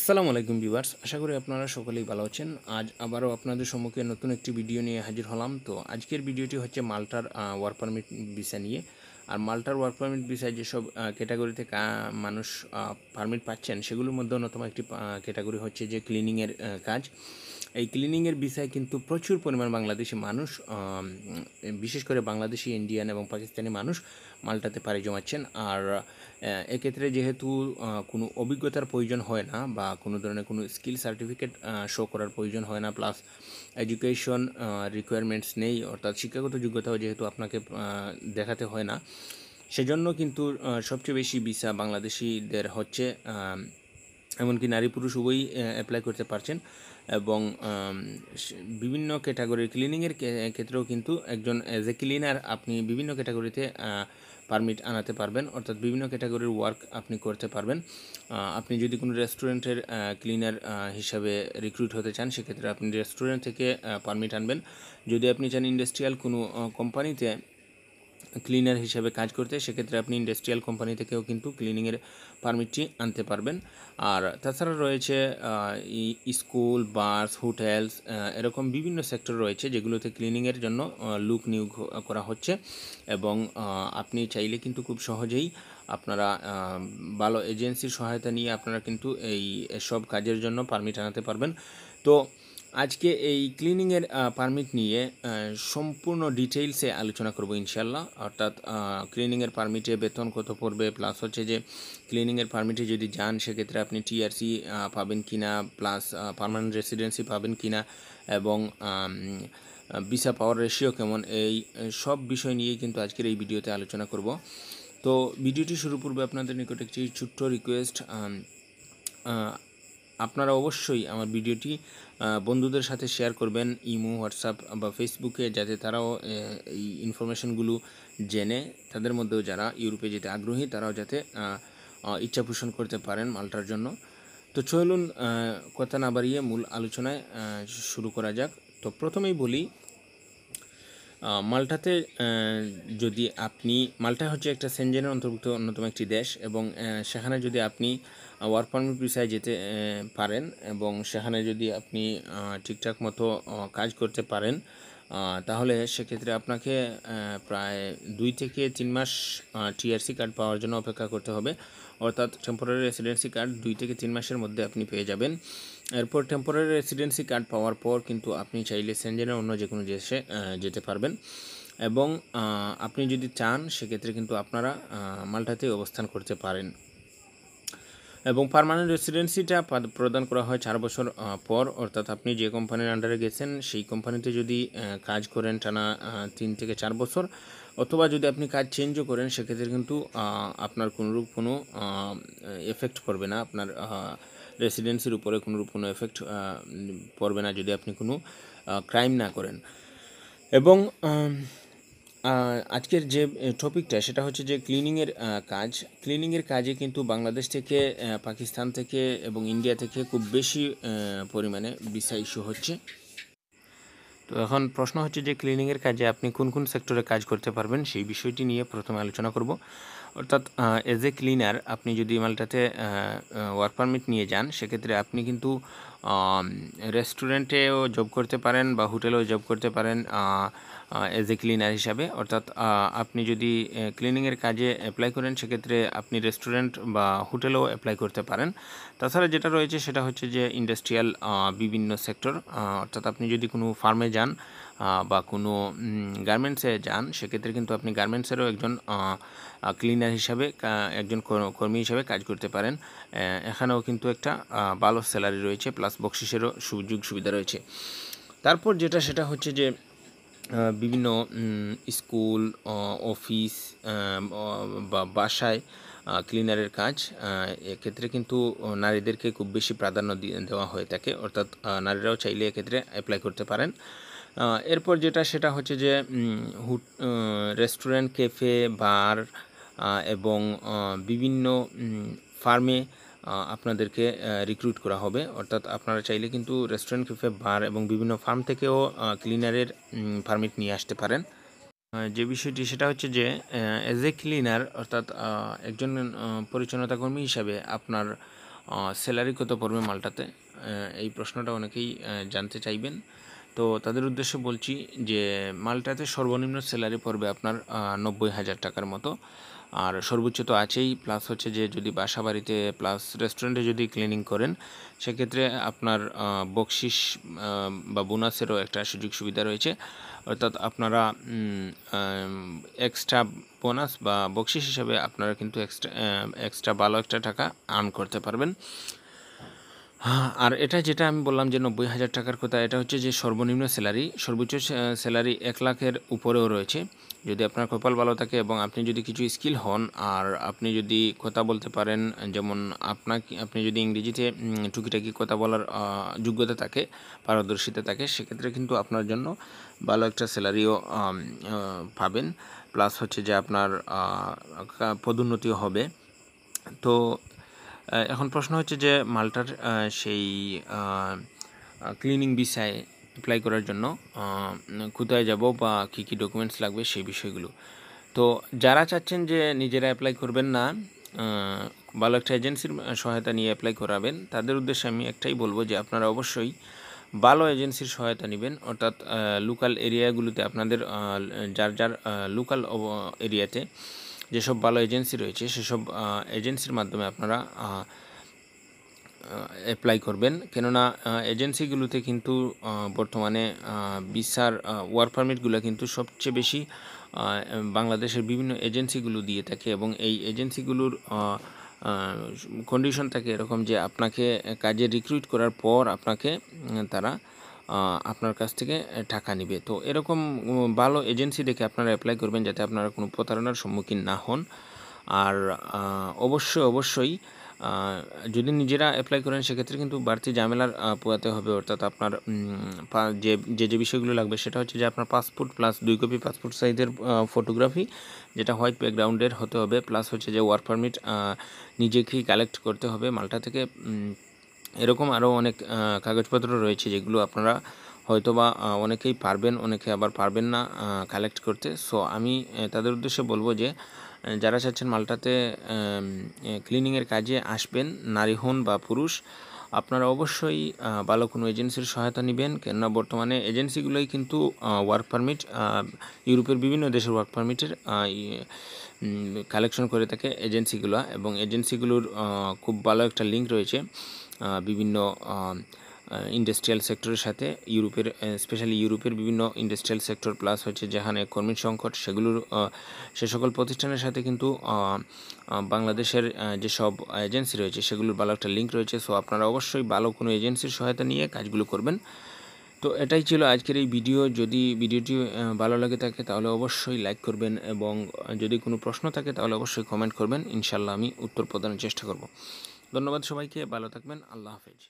আসসালামু আলাইকুম ভিউয়ার্স, আশা করি আপনারা সকলেই ভালো আছেন। আজ আবারও আপনাদের সম্মুখে নতুন একটি ভিডিও নিয়ে হাজির হলাম। তো আজকের ভিডিওটি হচ্ছে মাল্টার ওয়ার্ক পারমিট ভিসা নিয়ে। আর মাল্টার ওয়ার্ক পারমিট ভিসায় যেসব ক্যাটাগরিতে মানুষ পারমিট পাচ্ছেন সেগুলোর মধ্যে অন্যতম একটি ক্যাটাগরি হচ্ছে যে ক্লিনিংয়ের কাজ। এই ক্লিনিংয়ের ভিসায় কিন্তু প্রচুর পরিমাণ বাংলাদেশি মানুষ, বিশেষ করে বাংলাদেশি, ইন্ডিয়ান এবং পাকিস্তানি মানুষ মাল্টাতে পাড়ি জমাচ্ছেন। আর এক্ষেত্রে যেহেতু কোনো অভিজ্ঞতার প্রয়োজন হয় না বা কোনো ধরনের কোনো স্কিল সার্টিফিকেট শো করার প্রয়োজন হয় না, প্লাস এডুকেশন রিকোয়ারমেন্টস নেই, অর্থাৎ শিক্ষাগত যোগ্যতাও যেহেতু আপনাকে দেখাতে হয় না, সেজন্য কিন্তু সবচেয়ে বেশি ভিসা বাংলাদেশিদের হচ্ছে। এমনকি নারী পুরুষ উভয়ই অ্যাপ্লাই করতে পারছেন। এবং বিভিন্ন ক্যাটাগরির ক্লিনিংয়ের ক্ষেত্রেও কিন্তু একজন অ্যাজ এ ক্লিনার আপনি বিভিন্ন ক্যাটাগরিতে পারমিট আনাতে পারবেন, অর্থাৎ বিভিন্ন ক্যাটাগরির ওয়ার্ক আপনি করতে পারবেন। আপনি যদি কোনো রেস্টুরেন্টের ক্লিনার হিসাবে রিক্রুট হতে চান, সেক্ষেত্রে আপনি রেস্টুরেন্ট থেকে পারমিট আনবেন। যদি আপনি চান ইন্ডাস্ট্রিয়াল কোনো কোম্পানিতে ক্লিনার হিসেবে কাজ করতে, সেক্ষেত্রে আপনি ইন্ডাস্ট্রিয়াল কোম্পানি থেকেও কিন্তু ক্লিনিংয়ের পারমিটটি আনতে পারবেন। আর তাছাড়া রয়েছে স্কুল, বাস, হোটেলস, এরকম বিভিন্ন সেক্টর রয়েছে যেগুলোতে ক্লিনিংয়ের জন্য লোক নিয়োগ করা হচ্ছে। এবং আপনি চাইলে কিন্তু খুব সহজেই আপনারা ভালো এজেন্সির সহায়তা নিয়ে আপনারা কিন্তু এই সব কাজের জন্য পারমিট আনাতে পারবেন। তো আজকে এই ক্লিনিংয়ের পারমিট নিয়ে সম্পূর্ণ ডিটেইলসে আলোচনা করব ইনশাল্লাহ। অর্থাৎ ক্লিনিংয়ের পারমিটে বেতন কত পড়বে, প্লাস হচ্ছে যে ক্লিনিংয়ের পারমিটে যদি যান সেক্ষেত্রে আপনি টিআরসি পাবেন কিনা, প্লাস পার্মানেন্ট রেসিডেন্সি পাবেন কিনা, এবং ভিসা পাওয়ার রেশিও কেমন, এই সব বিষয় নিয়েই কিন্তু আজকের এই ভিডিওতে আলোচনা করব। তো ভিডিওটি শুরু পূর্বে আপনাদের নিকট একটি ছোট্ট রিকোয়েস্ট, আপনারা অবশ্যই আমার ভিডিওটি বন্ধুদের সাথে শেয়ার করবেন ইমো, হোয়াটসঅ্যাপ বা ফেসবুকে, যাতে তারাও এই ইনফরমেশনগুলো জেনে তাদের মধ্যেও যারা ইউরোপে যেতে আগ্রহী তারাও যাতে ইচ্ছা পোষণ করতে পারেন মাল্টার জন্য। তো চলুন কথা না বাড়িয়ে মূল আলোচনায় শুরু করা যাক। তো প্রথমেই বলি, মাল্টাতে যদি আপনি, মাল্টা হচ্ছে একটা সেনজেনের অন্তর্ভুক্ত অন্যতম একটি দেশ, এবং সেখানে যদি আপনি ওয়ার্ক পারমিট ভিসায় যেতে পারেন এবং সেখানে যদি আপনি ঠিকঠাক মতো কাজ করতে পারেন, তাহলে সেক্ষেত্রে আপনাকে প্রায় 2 থেকে 3 মাস টিআরসি কার্ড পাওয়ার জন্য অপেক্ষা করতে হবে। অর্থাৎ টেম্পোরারি রেসিডেন্সি কার্ড 2 থেকে 3 মাসের মধ্যে আপনি পেয়ে যাবেন। এরপর টেম্পোরারি রেসিডেন্সি কার্ড পাওয়ার পর কিন্তু আপনি চাইলে সেনজেনের অন্য যে কোনো দেশে যেতে পারবেন। এবং আপনি যদি চান সেক্ষেত্রে কিন্তু আপনারা মাল্টাতে অবস্থান করতে পারেন। এবং পার্মানেন্ট রেসিডেন্সিটা প্রদান করা হয় 4 বছর পর। অর্থাৎ আপনি যে কোম্পানির আন্ডারে গেছেন সেই কোম্পানিতে যদি কাজ করেন টানা 3 থেকে 4 বছর, অথবা যদি আপনি কাজ চেঞ্জও করেন, সেক্ষেত্রে কিন্তু আপনার কোনোরূপ কোনো এফেক্ট পড়বে না, আপনার রেসিডেন্সির উপরে কোনোরূপ কোনো এফেক্ট পড়বে না যদি আপনি কোনো ক্রাইম না করেন। এবং আজকের যে টপিকটা সেটা হচ্ছে যে ক্লিনিংয়ের কাজে কিন্তু বাংলাদেশ থেকে, পাকিস্তান থেকে এবং ইন্ডিয়া থেকে খুব বেশি পরিমাণে ভিসা ইস্যু হচ্ছে। তো এখন প্রশ্ন হচ্ছে যে ক্লিনিংয়ের কাজে আপনি কোন কোন সেক্টরে কাজ করতে পারবেন, সেই বিষয়টি নিয়ে প্রথমে আলোচনা করব। অর্থাৎ এজ এ ক্লিনার আপনি যদি মাল্টাতে ওয়ার্ক পারমিট নিয়ে যান, সেক্ষেত্রে আপনি কিন্তু রেস্টুরেন্টেও জব করতে পারেন বা হোটেলেও জব করতে পারেন এজ এ ক্লিনার হিসাবে। অর্থাৎ আপনি যদি ক্লিনিংয়ের কাজে অ্যাপ্লাই করেন, সেক্ষেত্রে আপনি রেস্টুরেন্ট বা হোটেলেও অ্যাপ্লাই করতে পারেন। তাছাড়া যেটা রয়েছে সেটা হচ্ছে যে ইন্ডাস্ট্রিয়াল বিভিন্ন সেক্টর, অর্থাৎ আপনি যদি কোনো ফার্মে যান বা কোনো গার্মেন্টসে যান, সেক্ষেত্রে কিন্তু আপনি গার্মেন্টসেরও একজন ক্লিনার হিসাবে, একজন কর্মী হিসাবে কাজ করতে পারেন। এখানেও কিন্তু একটা ভালো স্যালারি রয়েছে, প্লাস বকশিসেরও সুযোগ সুবিধা রয়েছে। তারপর সেটা হচ্ছে যে বিভিন্ন স্কুল, অফিস বা বাসায় ক্লিনারের কাজ, এক্ষেত্রে কিন্তু নারীদেরকে খুব বেশি প্রাধান্য দেওয়া হয়ে থাকে। অর্থাৎ নারীরাও চাইলে এক্ষেত্রে অ্যাপ্লাই করতে পারেন। এরপর সেটা হচ্ছে যে রেস্টুরেন্ট, ক্যাফে, বার এবং বিভিন্ন ফার্মে আপনাদেরকে রিক্রুট করা হবে। অর্থাৎ আপনারা চাইলে কিন্তু রেস্টুরেন্ট, ক্যাফে, বার এবং বিভিন্ন ফার্ম থেকেও ক্লিনারের পারমিট নিয়ে আসতে পারেন। যে বিষয়টি সেটা হচ্ছে যে এজ এ ক্লিনার, অর্থাৎ একজন পরিচ্ছন্নতা কর্মী হিসাবে আপনার স্যালারি কত পড়বে মাল্টাতে, এই প্রশ্নটা অনেকেই জানতে চাইবেন। তো তাদের উদ্দেশ্যে বলছি যে মাল্টাতে সর্বনিম্ন স্যালারি পড়বে আপনার 90,000 টাকার মতো, আর সর্বোচ্চ তো আছেই, প্লাস হচ্ছে যে যদি বাসা বাড়িতে প্লাস রেস্টুরেন্টে যদি ক্লিনিং করেন সেক্ষেত্রে আপনার বকশিস বা বোনাসেরও একটা সুযোগ সুবিধা রয়েছে। অর্থাৎ আপনারা এক্সট্রা বোনাস বা বকশিস হিসাবে আপনারা কিন্তু এক্সট্রা ভালো একটা টাকা আর্ন করতে পারবেন। আর এটা যেটা আমি বললাম যে 90,000 টাকার কথা, এটা হচ্ছে যে সর্বনিম্ন স্যালারি। সর্বোচ্চ স্যালারি 1 লাখের উপরেও রয়েছে যদি আপনার কপাল ভালো থাকে এবং আপনি যদি কিছু স্কিল হন, আর আপনি যদি কথা বলতে পারেন, যেমন আপনি যদি ইংরেজিতে টুকিটাকি কথা বলার যোগ্যতা থাকে, পারদর্শিতা থাকে, সেক্ষেত্রে কিন্তু আপনার জন্য ভালো একটা স্যালারিও পাবেন। প্লাস হচ্ছে যে আপনার পদোন্নতিও হবে। তো এখন প্রশ্ন হচ্ছে যে মাল্টার সেই ক্লিনিং ভিসায় অ্যাপ্লাই করার জন্য কোথায় যাব বা কী কী ডকুমেন্টস লাগবে সেই বিষয়গুলো। তো যারা চাচ্ছেন যে নিজেরা অ্যাপ্লাই করবেন না, ভালো একটা এজেন্সির সহায়তা নিয়ে অ্যাপ্লাই করাবেন, তাদের উদ্দেশ্যে আমি একটাই বলবো যে আপনারা অবশ্যই ভালো এজেন্সির সহায়তা নেবেন। অর্থাৎ লোকাল এরিয়াগুলোতে আপনাদের যার লোকাল এরিয়াতে যেসব ভালো এজেন্সি রয়েছে সেসব এজেন্সির মাধ্যমে আপনারা অ্যাপ্লাই করবেন। কেননা এজেন্সিগুলোতে কিন্তু বর্তমানে ভিসার ওয়ার্ক পারমিটগুলো কিন্তু সবচেয়ে বেশি বাংলাদেশের বিভিন্ন এজেন্সিগুলো দিয়ে থাকে, এবং এই এজেন্সিগুলোর কন্ডিশন থাকে এরকম যে আপনাকে কাজে রিক্রুইট করার পর আপনাকে তারা আপনার কাছ থেকে টাকা নেবে। তো এরকম ভালো এজেন্সি দেখে আপনারা অ্যাপ্লাই করবেন যাতে আপনারা কোনো প্রতারণার সম্মুখীন না হন। আর অবশ্যই যদি নিজেরা অ্যাপ্লাই করেন সেক্ষেত্রে কিন্তু বাড়তি ঝামেলার পোয়াতে হবে। অর্থাৎ আপনার যে বিষয়গুলো লাগবে সেটা হচ্ছে যে আপনার পাসপোর্ট প্লাস 2 কপি পাসপোর্ট সাইজের ফটোগ্রাফি, যেটা হোয়াইট ব্যাকগ্রাউন্ডের হতে হবে, প্লাস হচ্ছে যে ওয়ার্ক পারমিট নিজেকেই কালেক্ট করতে হবে মাল্টা থেকে। এরকম আরও অনেক কাগজপত্র রয়েছে যেগুলো আপনারা হয়তো বা অনেকেই পারবেন, অনেকে আবার পারবেন না কালেক্ট করতে। সো আমি তাদের উদ্দেশ্যে বলবো যে যারা চাচ্ছেন মাল্টাতে ক্লিনিংয়ের কাজে আসবেন, নারী হন বা পুরুষ, আপনারা অবশ্যই ভালো কোনো এজেন্সির সহায়তা নেবেন। কেননা বর্তমানে এজেন্সিগুলোই কিন্তু ওয়ার্ক পারমিট, ইউরোপের বিভিন্ন দেশের ওয়ার্ক পারমিটের কালেকশন করে থাকে এজেন্সিগুলো, এবং এজেন্সিগুলোর খুব ভালো একটা লিঙ্ক রয়েছে বিভিন্ন ইন্ডাস্ট্রিয়াল সেক্টরের সাথে। স্পেশালি ইউরোপের বিভিন্ন ইন্ডাস্ট্রিয়াল সেক্টর, প্লাস হচ্ছে যেখানে কর্মীর সংকট, সে সকল প্রতিষ্ঠানের সাথে কিন্তু বাংলাদেশের যেসব এজেন্সি রয়েছে সেগুলোর ভালো একটা লিঙ্ক রয়েছে। সো আপনারা অবশ্যই ভালো কোনো এজেন্সির সহায়তা নিয়ে কাজগুলো করবেন। তো এটাই ছিল আজকের এই ভিডিও। যদি ভিডিওটি ভালো লাগে থাকে তাহলে অবশ্যই লাইক করবেন, এবং যদি কোনো প্রশ্ন থাকে তাহলে অবশ্যই কমেন্ট করবেন। ইনশাল্লাহ আমি উত্তর প্রদানের চেষ্টা করব। ধন্যবাদ সবাইকে, ভালো থাকবেন, আল্লাহ হাফেজ।